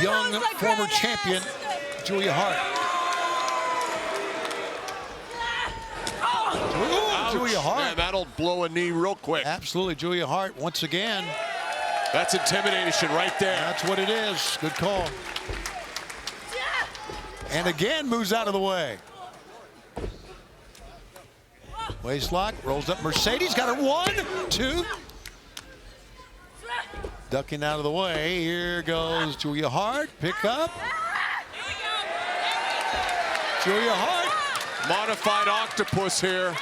young former champion, Julia Hart. Ooh, Julia Hart. Man, that'll blow a knee real quick. Absolutely, Julia Hart once again. That's intimidation right there. That's what it is. Good call. And again moves out of the way. Waistlock, rolls up Mercedes, got her 1, 2. Ducking out of the way. Here goes Julia Hart. Pick up. Julia Hart. Modified octopus here.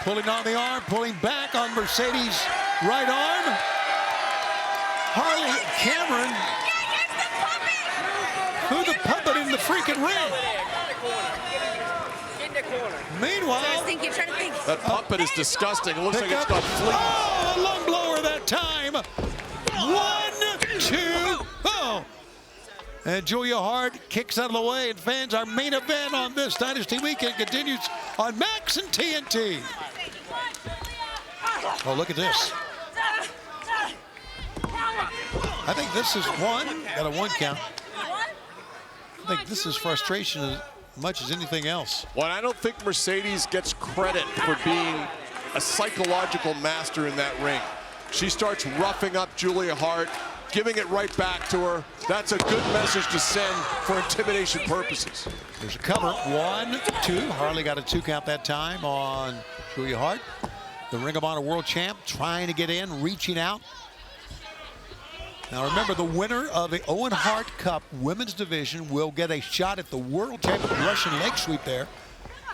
Pulling on the arm, pulling back on Mercedes' right arm. Harley Cameron threw the puppet in the freaking ring. Meanwhile, that puppet is disgusting. It looks like it's got fleas. Oh, a lung blower that time. 1, 2, oh. And Julia Hart kicks out of the way, and fans, our main event on this Dynasty weekend continues on Max and TNT. Oh, look at this. I think this is one. Got a 1 count. I think this is frustration as much as anything else. Well, I don't think Mercedes gets credit for being a psychological master in that ring. She starts roughing up Julia Hart, giving it right back to her. That's a good message to send for intimidation purposes. There's a cover. 1, 2. Harley got a 2 count that time on Julia Hart. The Ring of Honor World Champ trying to get in, reaching out. Now remember, the winner of the Owen Hart Cup Women's Division will get a shot at the World Champion Russian leg sweep there.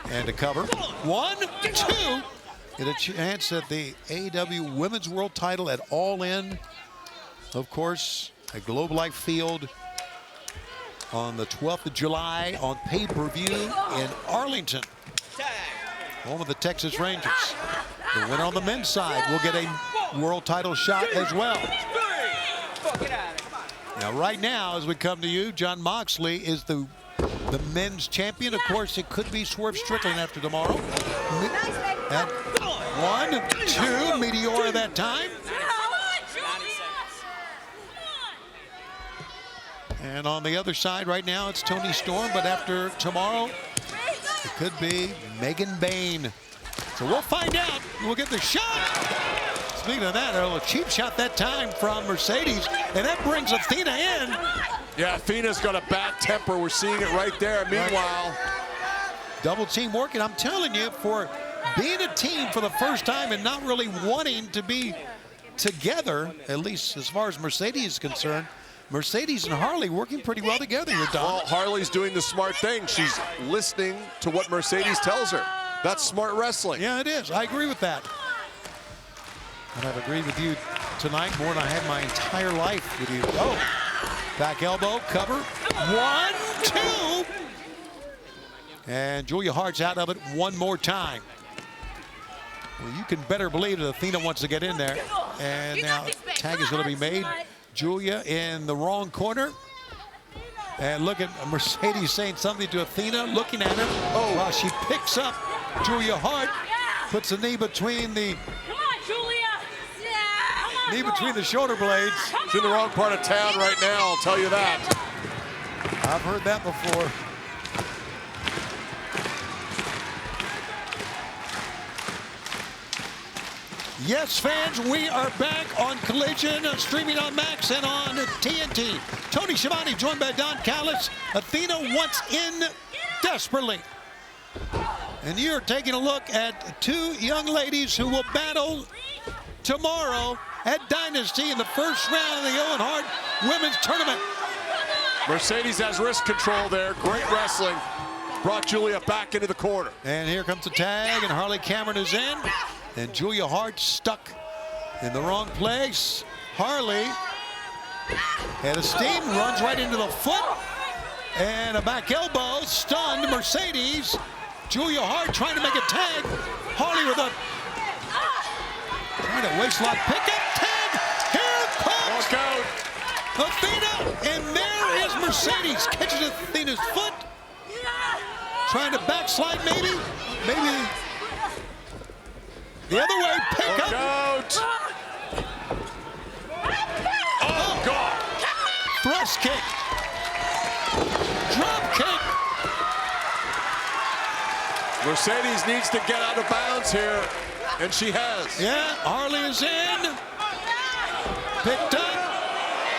And a cover. 1, 2. Get a chance at the AEW Women's World Title at All In. Of course, a Globe Life Field on the 12th of July on pay-per-view in Arlington, home of the Texas Rangers. The winner on the men's side will get a world title shot as well. Now, right now, as we come to you, Jon Moxley is the men's champion. Of course, it could be Swerve Strickland after tomorrow. At 1, 2, Meteora that time. And on the other side right now, it's Toni Storm, but after tomorrow, it could be Megan Bayne. So we'll find out. We'll get the shot. Speaking of that, a cheap shot that time from Mercedes, and that brings Athena in. Yeah, Athena's got a bad temper. We're seeing it right there. Meanwhile, double team working. I'm telling you, for being a team for the first time and not really wanting to be together, at least as far as Mercedes is concerned, Mercedes and Harley working pretty well together here, Don. Well, Harley's doing the smart thing. She's listening to what Mercedes tells her. That's smart wrestling. Yeah, it is. I agree with that. And I've agreed with you tonight more than I have my entire life with you. Oh, back elbow, cover. 1, 2. And Julia Hart's out of it one more time. Well, you can better believe that Athena wants to get in there. And now tag is going to be made. Julia in the wrong corner. And look at Mercedes saying something to Athena, looking at her. Oh, wow, she picks up Julia Hart, puts the knee between the shoulder blades. She's in the wrong part of town right now, I'll tell you that. I've heard that before. Yes, fans, we are back on Collision, streaming on Max and on TNT. Tony Schiavone joined by Don Callis. Athena wants in desperately. And you're taking a look at 2 young ladies who will battle tomorrow at Dynasty in the first round of the Owen Hart Women's Tournament. Mercedes has wrist control there. Great wrestling. Brought Julia back into the corner. And here comes the tag, and Harley Cameron is in. And Julia Hart stuck in the wrong place. Harley had a steam, runs right into the foot. And a back elbow, stunned Mercedes. Julia Hart trying to make a tag. Harley with a trying to waistlock pickup. Tag! Here comes Athena! And there is Mercedes. Catches Athena's foot. Trying to backslide maybe. Maybe the other way, pick up. Out. Oh, God. Thrust kick. Drop kick. Mercedes needs to get out of bounds here, and she has. Yeah, Harley is in. Picked up.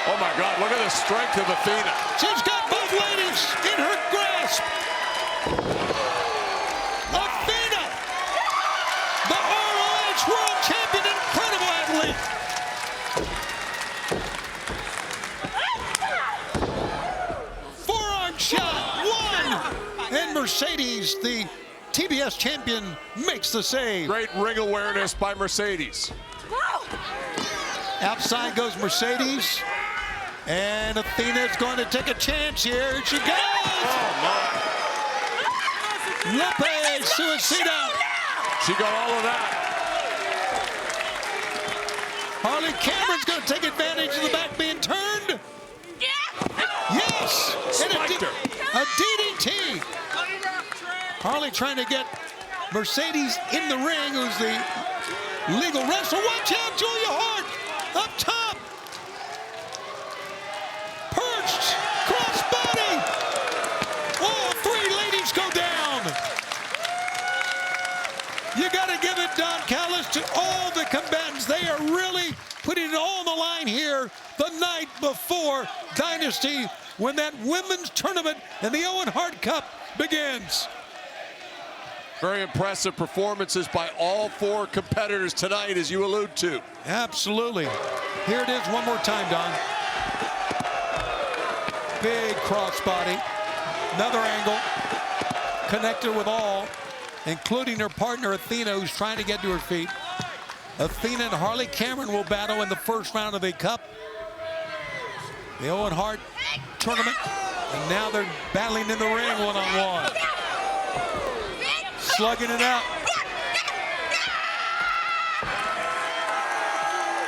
Oh my God, look at the strength of Athena. She's got both ladies in her grasp. Athena, the ROH World Champion, incredible athlete. Forearm shot, one. And Mercedes, the TBS champion, makes the save. Great ring awareness by Mercedes. Outside goes Mercedes. And Athena's going to take a chance here. She goes! Oh my. Lupe Suicida. She got all of that. Harley Cameron's going to take advantage of the back being turned. Yes! And Spiked her. a DDT. Harley trying to get Mercedes in the ring, who's the legal wrestler. Watch out, Julia Hart up top. Perched, crossbody. All three ladies go down. You got to give it, Don Callis, to all the combatants. They are really putting it all on the line here the night before Dynasty, when that women's tournament in the Owen Hart Cup begins. Very impressive performances by all four competitors tonight, as you allude to. Absolutely. Here it is one more time, Don. Big crossbody. Another angle. Connected with all, including her partner Athena, who's trying to get to her feet. Athena and Harley Cameron will battle in the first round of the Cup, the Owen Hart tournament. And now they're battling in the ring one-on-one. Slugging it out.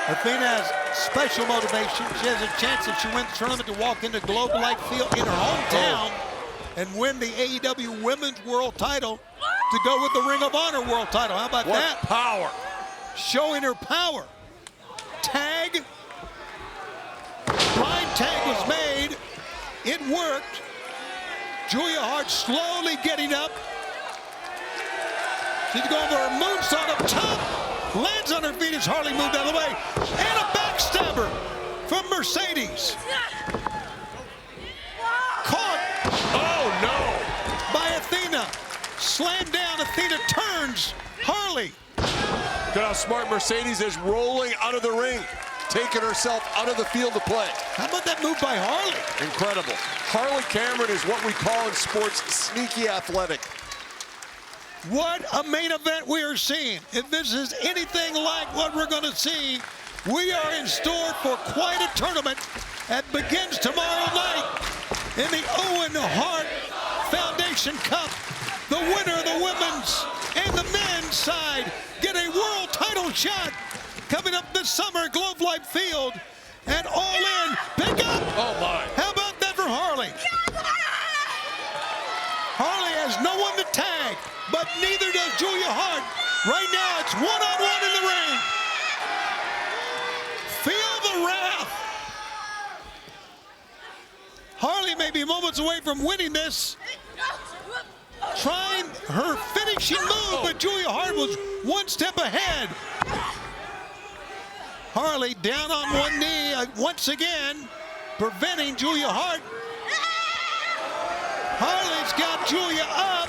Athena has special motivation. She has a chance, if she wins the tournament, to walk into Globe Life Field in her hometown and win the AEW Women's World title to go with the Ring of Honor World title. How about that? What power. Showing her power. Tag. Blind tag was made. It worked. Julia Hart slowly getting up. She's going for a moonsault up top. Lands on her feet as Harley moved out of the way. And a backstabber from Mercedes. Caught. Oh no. By Athena. Slammed down. Athena turns. Harley. Look at how smart Mercedes is, rolling out of the ring, taking herself out of the field to play. How about that move by Harley? Incredible. Harley Cameron is what we call in sports sneaky athletic. What a main event we are seeing. If this is anything like what we're going to see, we are in store for quite a tournament that begins tomorrow night in the Owen Hart Foundation Cup. The winner of the women's and the men's side get a world title shot coming up this summer at Globe Life Field. And All In, pick up. Oh my. How about that for Harley? Harley has no one to tag, but neither does Julia Hart. Right now, it's one-on-one in the ring. Feel the wrath. Harley may be moments away from winning this. Trying her finishing move, but Julia Hart was one step ahead. Harley down on one knee once again, preventing Julia Hart. Harley's got Julia up.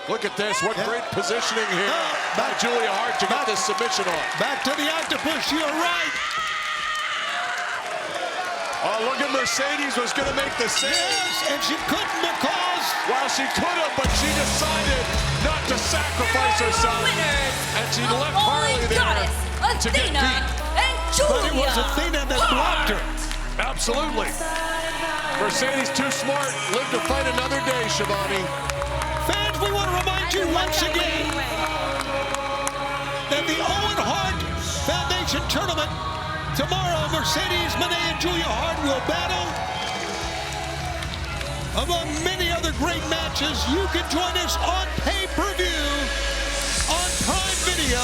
Look at this, what great positioning here by Julia Hart to get this submission on. Back to the octopus, you're right. Oh, look at Mercedes was going to make the save. Yes, and she couldn't because... Well, she could have, but she decided not to sacrifice herself. And she left Harley there to get beat. But it was Athena that blocked her. Absolutely. Mercedes too smart. Live to fight another day, Shivani. Fans, we want to remind you once again that the Owen Hart Foundation Tournament tomorrow, Mercedes, Moné, and Julia Hart will battle. Among many other great matches, you can join us on pay-per-view, on Prime Video,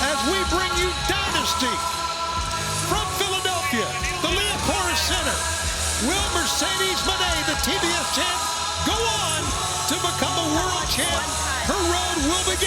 as we bring you Dynasty. From Philadelphia, the Leopold Center. Will Mercedes Moné, the TBS champ, go on to become a world champ? Her road will begin